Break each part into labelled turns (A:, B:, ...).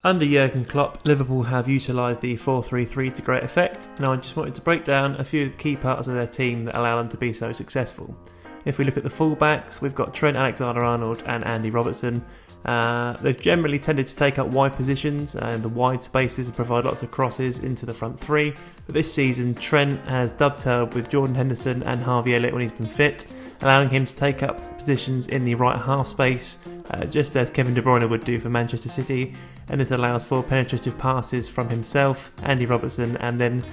A: Under Jürgen Klopp, Liverpool have utilised the 4-3-3 to great effect, and I just wanted to break down a few of the key parts of their team that allow them to be so successful. If we look at the fullbacks, we've got Trent Alexander-Arnold and Andy Robertson. They've generally tended to take up wide positions and the wide spaces and provide lots of crosses into the front three. But this season, Trent has dovetailed with Jordan Henderson and Harvey Elliott when he's been fit, allowing him to take up positions in the right half space, just as Kevin De Bruyne would do for Manchester City, and this allows for penetrative passes from himself, Andy Robertson, and then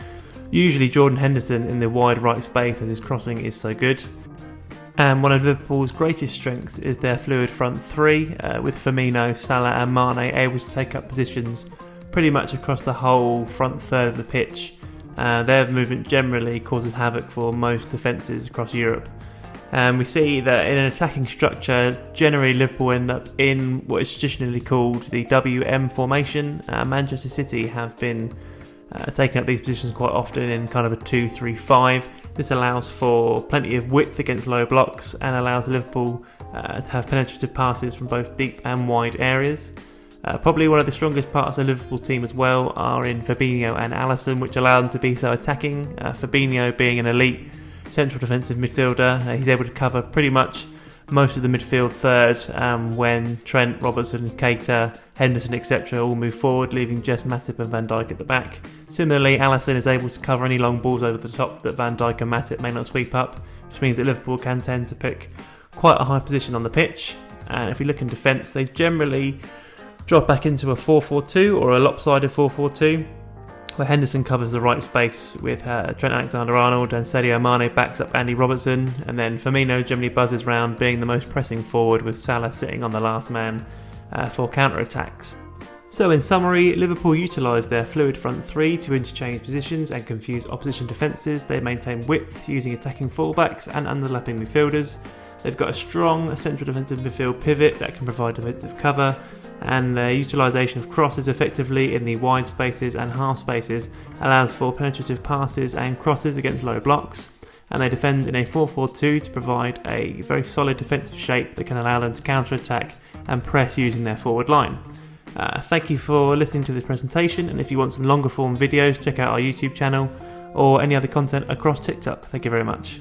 A: usually Jordan Henderson in the wide right space as his crossing is so good. And one of Liverpool's greatest strengths is their fluid front three, with Firmino, Salah and Mane able to take up positions pretty much across the whole front third of the pitch. Their movement generally causes havoc for most defences across Europe. And we see that in an attacking structure, generally Liverpool end up in what is traditionally called the WM formation. Manchester City have been taking up these positions quite often in kind of a 2-3-5. This allows for plenty of width against low blocks and allows Liverpool to have penetrative passes from both deep and wide areas. Probably one of the strongest parts of the Liverpool team as well are in Fabinho and Alisson, which allow them to be so attacking. Fabinho being an elite central defensive midfielder, he's able to cover pretty much most of the midfield third when Trent, Robertson, Keita, Henderson etc. all move forward, leaving just Matip and Van Dijk at the back. Similarly, Alisson is able to cover any long balls over the top that Van Dijk and Matip may not sweep up, which means that Liverpool can tend to pick quite a high position on the pitch. And if we look in defence, they generally drop back into a 4-4-2 or a lopsided 4-4-2, where Henderson covers the right space with Trent Alexander-Arnold, and Sadio Mane backs up Andy Robertson, and then Firmino generally buzzes round being the most pressing forward, with Salah sitting on the last man for counter-attacks. So in summary, Liverpool utilise their fluid front three to interchange positions and confuse opposition defences. They maintain width using attacking fullbacks and underlapping midfielders. They've got a strong central defensive midfield pivot that can provide defensive cover, and their utilisation of crosses effectively in the wide spaces and half spaces allows for penetrative passes and crosses against low blocks. And they defend in a 4-4-2 to provide a very solid defensive shape that can allow them to counter-attack and press using their forward line. Thank you for listening to this presentation, and if you want some longer form videos, check out our YouTube channel or any other content across TikTok. Thank you very much.